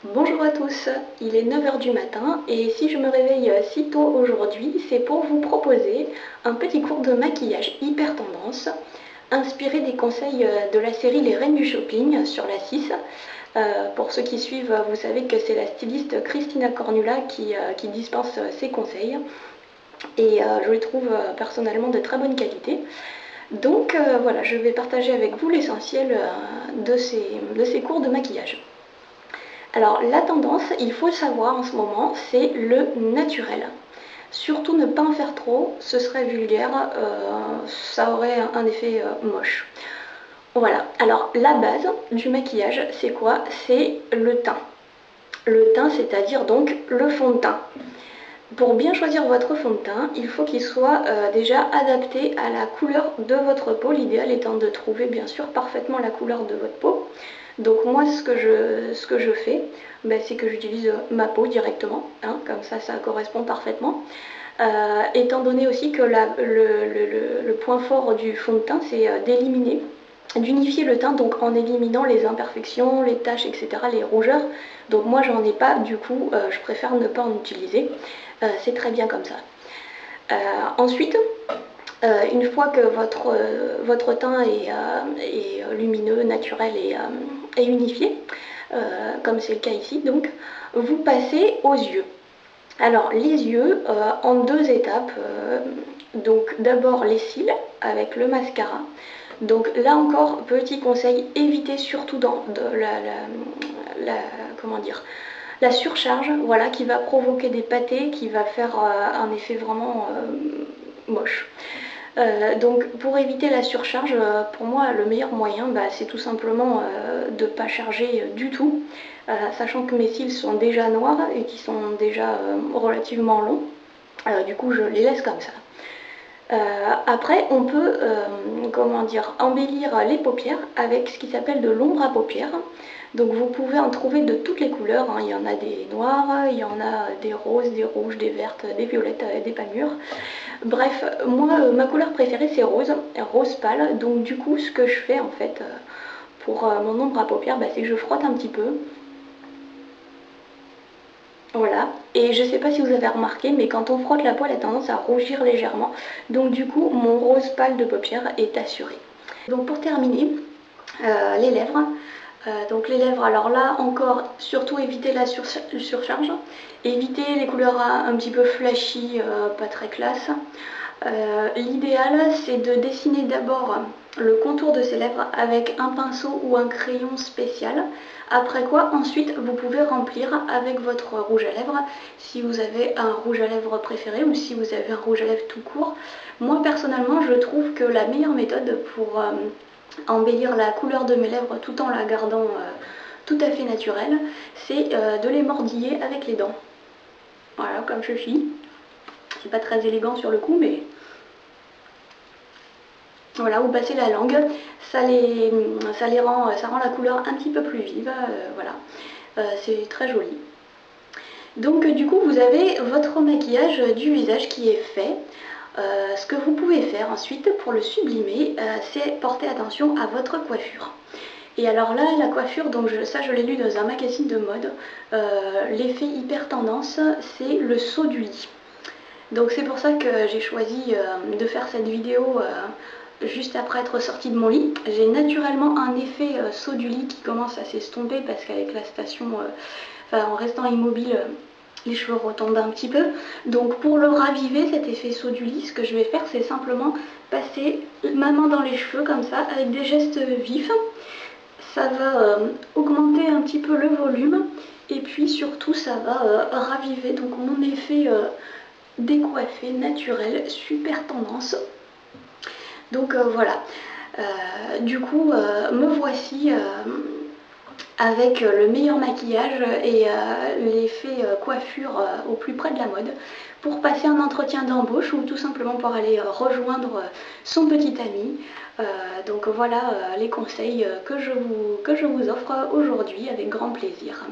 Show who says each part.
Speaker 1: Bonjour à tous, il est 9 heures du matin et si je me réveille si tôt aujourd'hui, c'est pour vous proposer un petit cours de maquillage hyper tendance, inspiré des conseils de la série Les Reines du Shopping sur la 6. Pour ceux qui suivent, vous savez que c'est la styliste Christina Cornula qui dispense ces conseils et je les trouve personnellement de très bonne qualité. Donc voilà, je vais partager avec vous l'essentiel de ces cours de maquillage. Alors la tendance, il faut le savoir en ce moment, c'est le naturel. Surtout ne pas en faire trop, ce serait vulgaire, ça aurait un effet moche. Voilà, alors la base du maquillage, c'est quoi? C'est le teint. Le teint, c'est-à-dire donc le fond de teint. Pour bien choisir votre fond de teint, il faut qu'il soit déjà adapté à la couleur de votre peau, l'idéal étant de trouver bien sûr parfaitement la couleur de votre peau. Donc moi ce que je fais, c'est que j'utilise ma peau directement, hein, comme ça correspond parfaitement. Étant donné aussi que le point fort du fond de teint c'est d'éliminer, d'unifier le teint donc en éliminant les imperfections, les taches, etc., les rougeurs. Donc moi j'en ai pas, du coup je préfère ne pas en utiliser. C'est très bien comme ça. Ensuite, une fois que votre teint est lumineux, naturel et unifié, comme c'est le cas ici, donc vous passez aux yeux. Alors les yeux en deux étapes. Donc d'abord les cils avec le mascara. Donc là encore, petit conseil, évitez surtout comment dire, la surcharge, voilà, qui va provoquer des pâtés, qui va faire un effet vraiment moche. Donc pour éviter la surcharge, pour moi le meilleur moyen c'est tout simplement de ne pas charger du tout, sachant que mes cils sont déjà noirs et qui sont déjà relativement longs, du coup je les laisse comme ça. Après on peut comment dire, embellir les paupières avec ce qui s'appelle de l'ombre à paupières. Donc vous pouvez en trouver de toutes les couleurs, hein. Il y en a des noirs, il y en a des roses, des rouges, des vertes, des violettes, des pas mûres. Bref, moi ma couleur préférée c'est rose, rose pâle. Donc du coup ce que je fais en fait pour mon ombre à paupières, c'est que je frotte un petit peu. Voilà, et je sais pas si vous avez remarqué, mais quand on frotte la peau, elle a tendance à rougir légèrement. Donc du coup, mon rose pâle de paupières est assuré. Donc pour terminer, les lèvres. Donc les lèvres, alors là encore, surtout éviter la surcharge. Éviter les couleurs un petit peu flashy, pas très classe. L'idéal, c'est de dessiner d'abord le contour de ses lèvres avec un pinceau ou un crayon spécial. Après quoi, ensuite, vous pouvez remplir avec votre rouge à lèvres si vous avez un rouge à lèvres préféré ou si vous avez un rouge à lèvres tout court. Moi, personnellement, je trouve que la meilleure méthode pour embellir la couleur de mes lèvres tout en la gardant tout à fait naturelle, c'est de les mordiller avec les dents. Voilà, comme ceci. C'est pas très élégant sur le coup, mais voilà, ou passer la langue, ça rend la couleur un petit peu plus vive, voilà, c'est très joli. Donc du coup vous avez votre maquillage du visage qui est fait. Ce que vous pouvez faire ensuite pour le sublimer, c'est porter attention à votre coiffure. Et alors là, la coiffure, donc ça je l'ai lu dans un magazine de mode, l'effet hyper tendance, c'est le saut du lit. Donc c'est pour ça que j'ai choisi de faire cette vidéo juste après être sortie de mon lit. J'ai naturellement un effet saut du lit qui commence à s'estomper parce qu'avec la station, en restant immobile, les cheveux retombent un petit peu. Donc pour le raviver, cet effet saut du lit, ce que je vais faire, c'est simplement passer ma main dans les cheveux comme ça, avec des gestes vifs. Ça va augmenter un petit peu le volume et puis surtout ça va raviver donc mon effet décoiffé, naturel, super tendance. Donc voilà, du coup me voici avec le meilleur maquillage et l'effet coiffure au plus près de la mode pour passer un entretien d'embauche ou tout simplement pour aller rejoindre son petit ami. Donc voilà les conseils que je vous offre aujourd'hui avec grand plaisir.